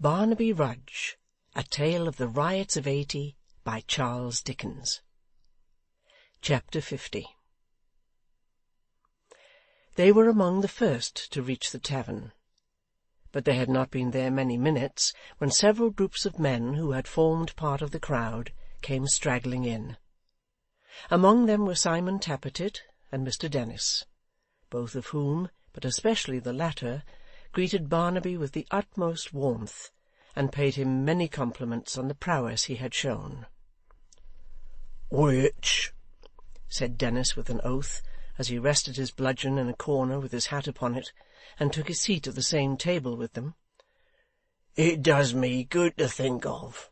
Barnaby Rudge, A Tale of the Riots of '80, by Charles Dickens. Chapter 50. They were among the first to reach the tavern, but they had not been there many minutes when several groups of men who had formed part of the crowd came straggling in. Among them were Simon Tappertit and Mr Dennis, both of whom, but especially the latter, greeted Barnaby with the utmost warmth, and paid him many compliments on the prowess he had shown. "Which," said Dennis with an oath, as he rested his bludgeon in a corner with his hat upon it, and took his seat at the same table with them, "it does me good to think of.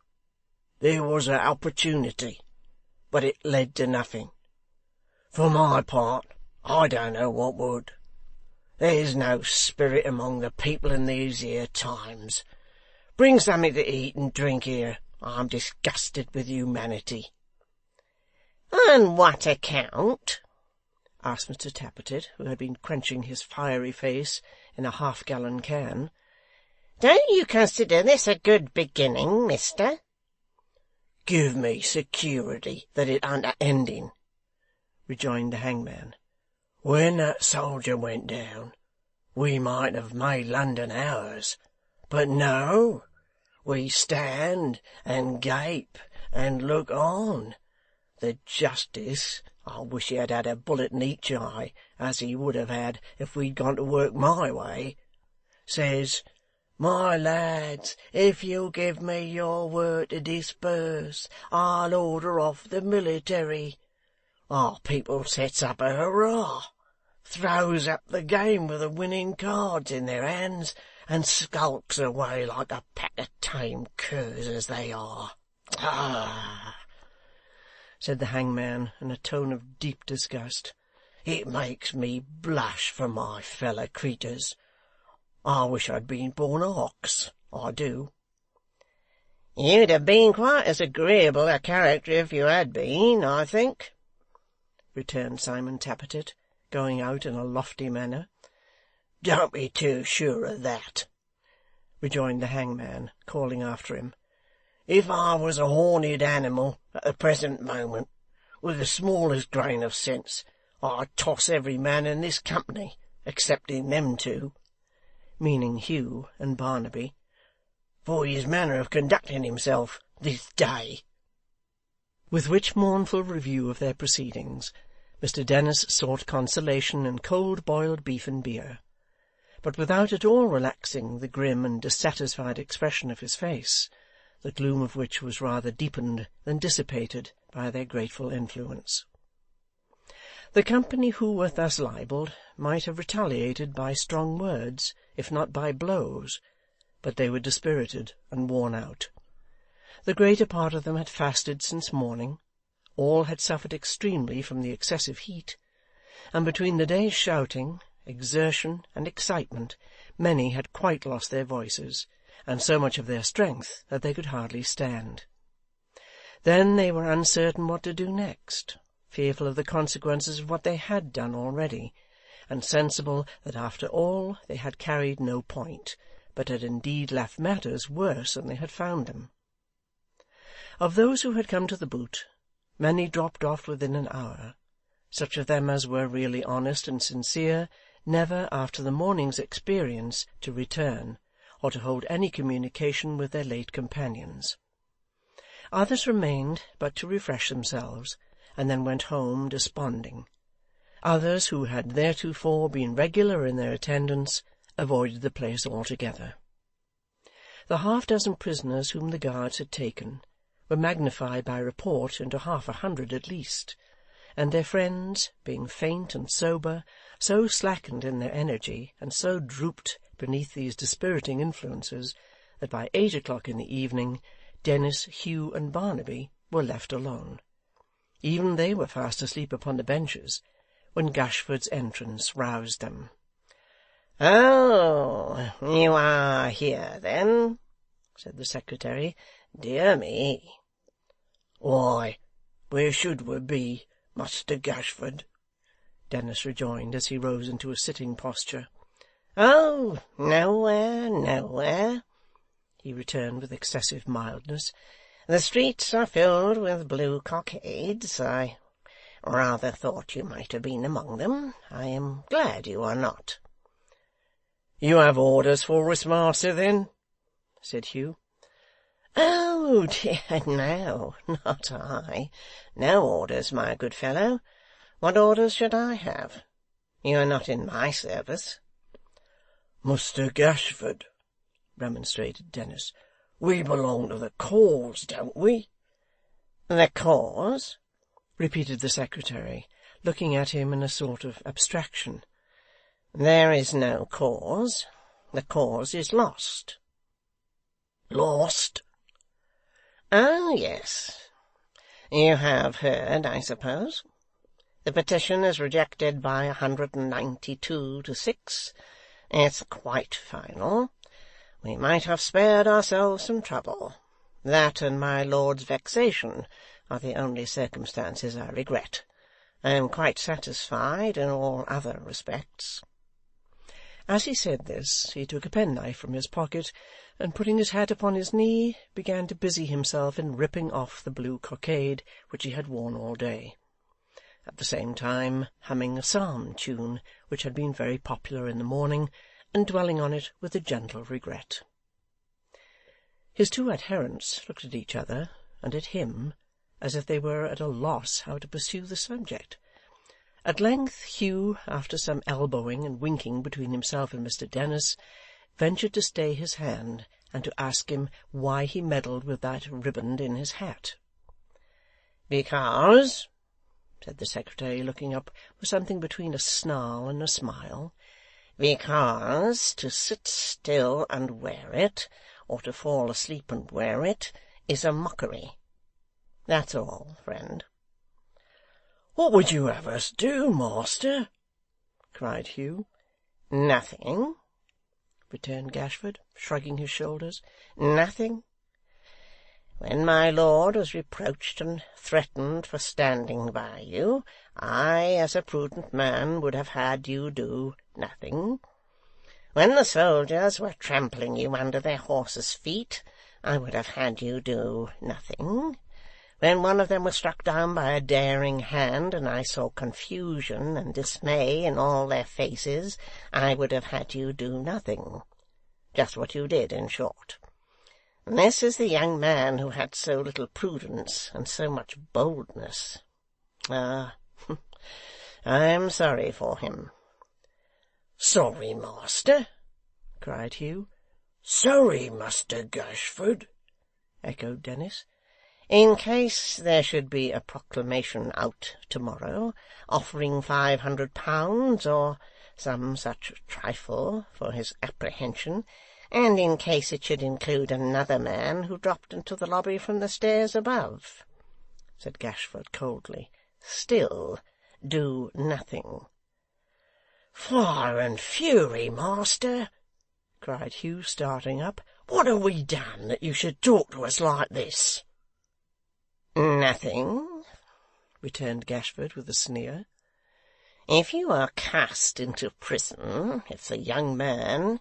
There was an opportunity, but it led to nothing. For my part, I don't know what would. There's no spirit among the people in these here times. Bring something to eat and drink here. I'm disgusted with humanity." "On what account?" asked Mr Tappertit, who had been quenching his fiery face in a half-gallon can. "Don't you consider this a good beginning, mister?" "Give me security that it ain't a ending," rejoined the hangman. "When that soldier went down, we might have made London ours, but no, we stand and gape and look on. The justice, I wish he had had a bullet in each eye, as he would have had if we'd gone to work my way, says, 'My lads, if you'll give me your word to disperse, I'll order off the military.' Our people sets up a hurrah, throws up the game with the winning cards in their hands, and skulks away like a pack of tame curs as they are. Ah!" said the hangman in a tone of deep disgust, "it makes me blush for my fellow creeturs. I wish I'd been born a ox, I do." "You'd have been quite as agreeable a character if you had been, I think," returned Simon Tappertit, going out in a lofty manner. "Don't be too sure of that," rejoined the hangman, calling after him. "If I was a horned animal at the present moment, with the smallest grain of sense, I'd toss every man in this company, excepting them two," meaning Hugh and Barnaby, "for his manner of conducting himself this day." With which mournful review of their proceedings, Mr Dennis sought consolation in cold boiled beef and beer, but without at all relaxing the grim and dissatisfied expression of his face, the gloom of which was rather deepened than dissipated by their grateful influence. The company who were thus libelled might have retaliated by strong words, if not by blows, but they were dispirited and worn out. The greater part of them had fasted since morning, all had suffered extremely from the excessive heat, and between the day's shouting, exertion, and excitement, many had quite lost their voices, and so much of their strength that they could hardly stand. Then they were uncertain what to do next, fearful of the consequences of what they had done already, and sensible that after all they had carried no point, but had indeed left matters worse than they had found them. Of those who had come to the boot, many dropped off within an hour, such of them as were really honest and sincere, never after the morning's experience to return, or to hold any communication with their late companions. Others remained but to refresh themselves, and then went home desponding. Others, who had theretofore been regular in their attendance, avoided the place altogether. The half-dozen prisoners whom the guards had taken were magnified by report into 50 at least, and their friends, being faint and sober, so slackened in their energy, and so drooped beneath these dispiriting influences, that by 8 o'clock in the evening, Dennis, Hugh, and Barnaby were left alone. Even they were fast asleep upon the benches, when Gashford's entrance roused them. "Oh, you are here, then?" said the secretary. "Dear me!" "Why, where should we be, Muster Gashford?" Dennis rejoined, as he rose into a sitting posture. "Oh, nowhere, nowhere," he returned with excessive mildness. "The streets are filled with blue cockades. I rather thought you might have been among them. I am glad you are not." "You have orders for us, master, then?" said Hugh. "Oh dear, no, not I. No orders, my good fellow. What orders should I have? You are not in my service." "Muster Gashford," remonstrated Dennis, "we belong to the cause, don't we?" "The cause?" repeated the secretary, looking at him in a sort of abstraction. "There is no cause. The cause is lost." "Lost?" "Oh, yes. You have heard, I suppose. The petition is rejected by 192 to 6. It's quite final. We might have spared ourselves some trouble. That and my lord's vexation are the only circumstances I regret. I am quite satisfied in all other respects." As he said this, he took a penknife from his pocket, and putting his hat upon his knee, began to busy himself in ripping off the blue cockade which he had worn all day, at the same time humming a psalm tune which had been very popular in the morning, and dwelling on it with a gentle regret. His two adherents looked at each other, and at him, as if they were at a loss how to pursue the subject. At length Hugh, after some elbowing and winking between himself and Mr Dennis, ventured to stay his hand, and to ask him why he meddled with that riband in his hat. "Because," said the secretary, looking up with something between a snarl and a smile, "because to sit still and wear it, or to fall asleep and wear it, is a mockery. That's all, friend." "What would you have us do, master?" cried Hugh. "Nothing," returned Gashford, shrugging his shoulders. "Nothing. When my lord was reproached and threatened for standing by you, I, as a prudent man, would have had you do nothing. When the soldiers were trampling you under their horses' feet, I would have had you do nothing. When one of them was struck down by a daring hand, and I saw confusion and dismay in all their faces, I would have had you do nothing. Just what you did, in short. This is the young man who had so little prudence and so much boldness. I am sorry for him." "Sorry, master?" cried Hugh. "Sorry, Muster Gashford?" echoed Dennis. "In case there should be a proclamation out to-morrow, offering £500 or some such trifle for his apprehension, and in case it should include another man who dropped into the lobby from the stairs above," said Gashford coldly, "still do nothing." "Fire and fury, master!" cried Hugh, starting up. "What have we done that you should talk to us like this?" "Nothing," returned Gashford with a sneer. "If you are cast into prison, if the young man,"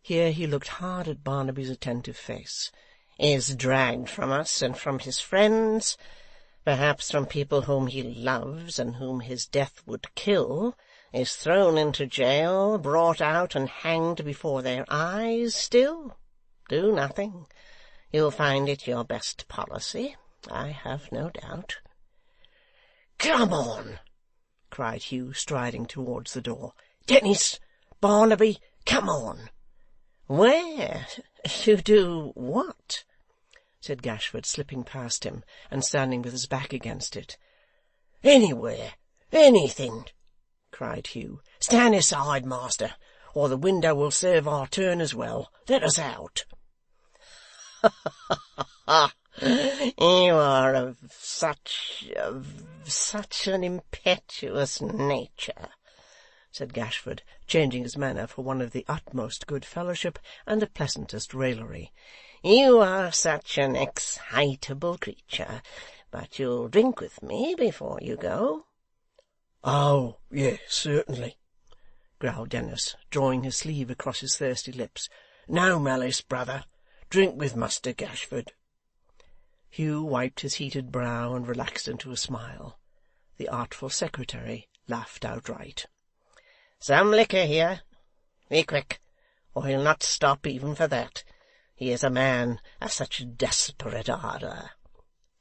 here he looked hard at Barnaby's attentive face, "is dragged from us and from his friends, perhaps from people whom he loves and whom his death would kill, is thrown into jail, brought out and hanged before their eyes, still do nothing. You'll find it your best policy, I have no doubt." "Come on!" cried Hugh, striding towards the door. "Dennis, Barnaby, come on!" "Where? To do what?" said Gashford, slipping past him, and standing with his back against it. "Anywhere, anything!" cried Hugh. "Stand aside, master, or the window will serve our turn as well. Let us out." "You are of such an impetuous nature," said Gashford, changing his manner for one of the utmost good fellowship and the pleasantest raillery. "You are such an excitable creature. But you'll drink with me before you go?" "Oh, yes, certainly," growled Dennis, drawing his sleeve across his thirsty lips. "No malice, brother. Drink with Muster Gashford.' Hugh wiped his heated brow and relaxed into a smile. The artful secretary laughed outright. 'Some liquor here. Be quick, or he'll not stop even for that. He is a man of such desperate ardour,'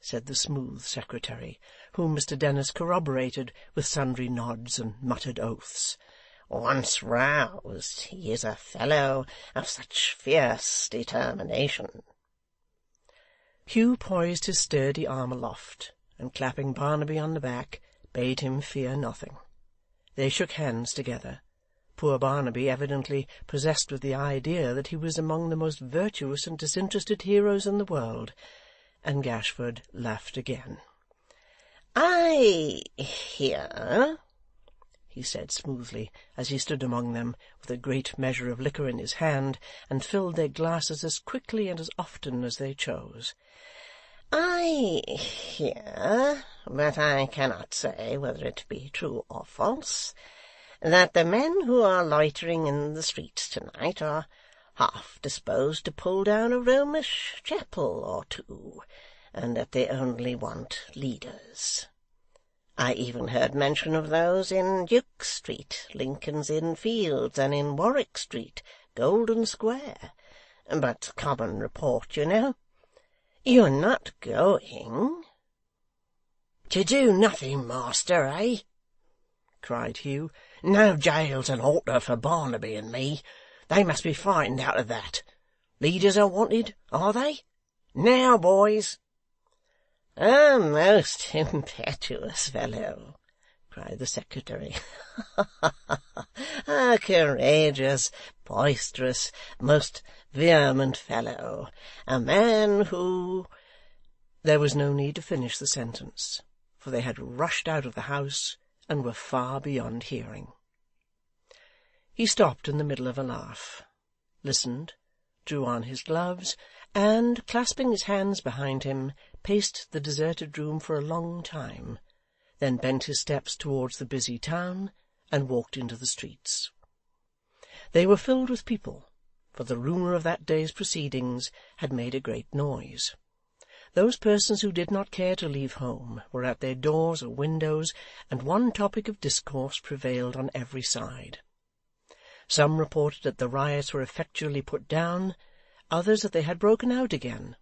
said the smooth secretary, whom Mr Dennis corroborated with sundry nods and muttered oaths. 'Once roused, he is a fellow of such fierce determination.' Hugh poised his sturdy arm aloft, and clapping Barnaby on the back, bade him fear nothing. They shook hands together, poor Barnaby evidently possessed with the idea that he was among the most virtuous and disinterested heroes in the world, and Gashford laughed again. 'I hear,' he said smoothly, as he stood among them with a great measure of liquor in his hand, and filled their glasses as quickly and as often as they chose, 'I hear, but I cannot say whether it be true or false, that the men who are loitering in the streets to-night are half disposed to pull down a Romish chapel or two, and that they only want leaders. I even heard mention of those in Duke Street, Lincoln's Inn Fields, and in Warwick Street, Golden Square. But common report, you know. You're not going?' 'To do nothing, master, eh?' cried Hugh. 'No jails and halter for Barnaby and me. They must be frightened out of that. Leaders are wanted, are they? Now, boys!' 'A most impetuous fellow!' cried the secretary. 'A courageous, boisterous, most vehement fellow. A man who—' There was no need to finish the sentence, for they had rushed out of the house and were far beyond hearing. He stopped in the middle of a laugh, listened, drew on his gloves, and, clasping his hands behind him, paced the deserted room for a long time, then bent his steps towards the busy town, and walked into the streets. They were filled with people, for the rumour of that day's proceedings had made a great noise. Those persons who did not care to leave home were at their doors or windows, and one topic of discourse prevailed on every side. Some reported that the riots were effectually put down, others that they had broken out again.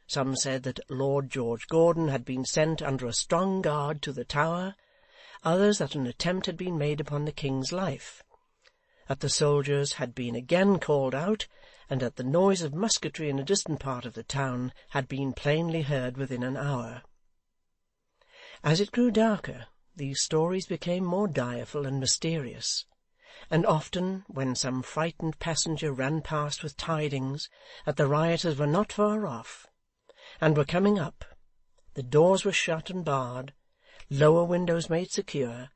Some said that Lord George Gordon had been sent under a strong guard to the Tower, others that an attempt had been made upon the king's life, that the soldiers had been again called out, and that the noise of musketry in a distant part of the town had been plainly heard within an hour. As it grew darker, these stories became more direful and mysterious, and often, when some frightened passenger ran past with tidings that the rioters were not far off, and were coming up, the doors were shut and barred, lower windows made secure,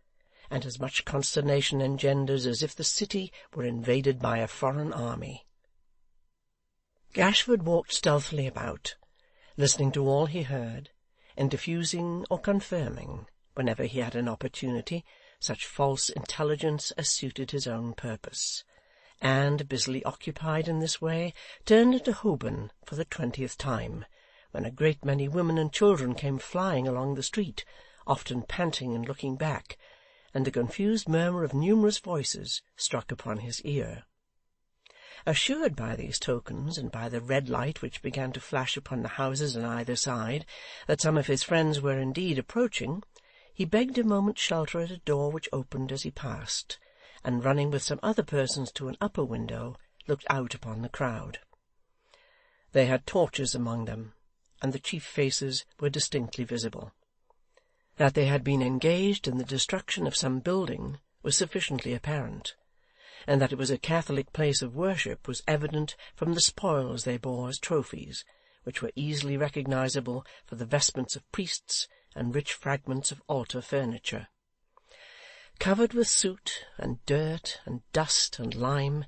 and as much consternation engendered as if the city were invaded by a foreign army. Gashford walked stealthily about, listening to all he heard, and diffusing or confirming, whenever he had an opportunity, such false intelligence as suited his own purpose, and, busily occupied in this way, turned into Holborn for the 20th time, when a great many women and children came flying along the street, often panting and looking back, and the confused murmur of numerous voices struck upon his ear. Assured by these tokens, and by the red light which began to flash upon the houses on either side, that some of his friends were indeed approaching, he begged a moment's shelter at a door which opened as he passed, and running with some other persons to an upper window, looked out upon the crowd. They had torches among them, and the chief faces were distinctly visible. That they had been engaged in the destruction of some building was sufficiently apparent, and that it was a Catholic place of worship was evident from the spoils they bore as trophies, which were easily recognizable for the vestments of priests and rich fragments of altar furniture. Covered with soot and dirt and dust and lime,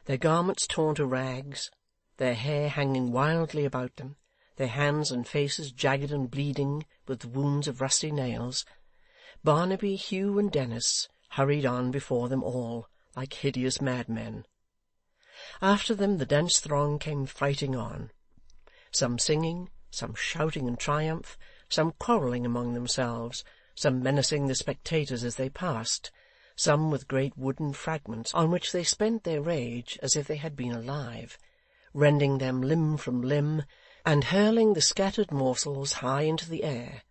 their garments torn to rags, their hair hanging wildly about them, their hands and faces jagged and bleeding with the wounds of rusty nails, Barnaby, Hugh, and Dennis hurried on before them all, like hideous madmen. After them the dense throng came fighting on, some singing, some shouting in triumph, some quarrelling among themselves, some menacing the spectators as they passed, some with great wooden fragments on which they spent their rage as if they had been alive, rending them limb from limb, and hurling the scattered morsels high into the air,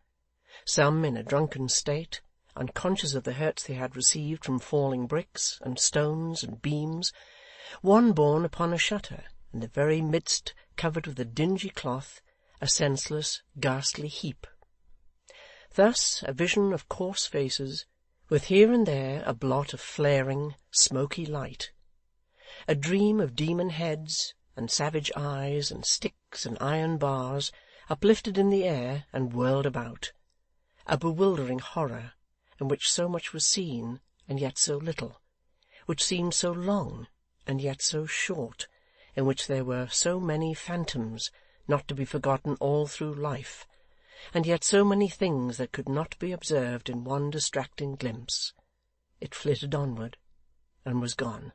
some in a drunken state, unconscious of the hurts they had received from falling bricks, and stones, and beams, one borne upon a shutter, in the very midst, covered with a dingy cloth, a senseless, ghastly heap. Thus a vision of coarse faces, with here and there a blot of flaring, smoky light, a dream of demon heads, and savage eyes, and sticks, and iron bars, uplifted in the air and whirled about, a bewildering horror, in which so much was seen, and yet so little, which seemed so long, and yet so short, in which there were so many phantoms, not to be forgotten all through life, and yet so many things that could not be observed in one distracting glimpse. It flitted onward, and was gone.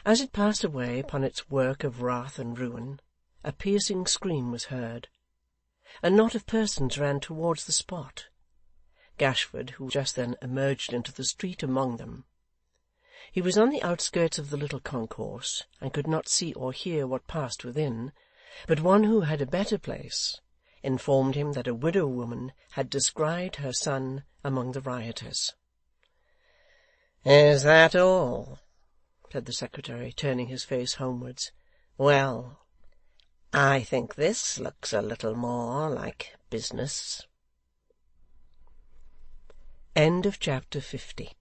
As it passed away upon its work of wrath and ruin, a piercing scream was heard. A knot of persons ran towards the spot. Gashford, who just then emerged into the street, among them. He was on the outskirts of the little concourse, and could not see or hear what passed within, but one who had a better place informed him that a widow woman had descried her son among the rioters. "Is that all?" said the secretary, turning his face homewards. "Well, I think this looks a little more like business." End of chapter 50.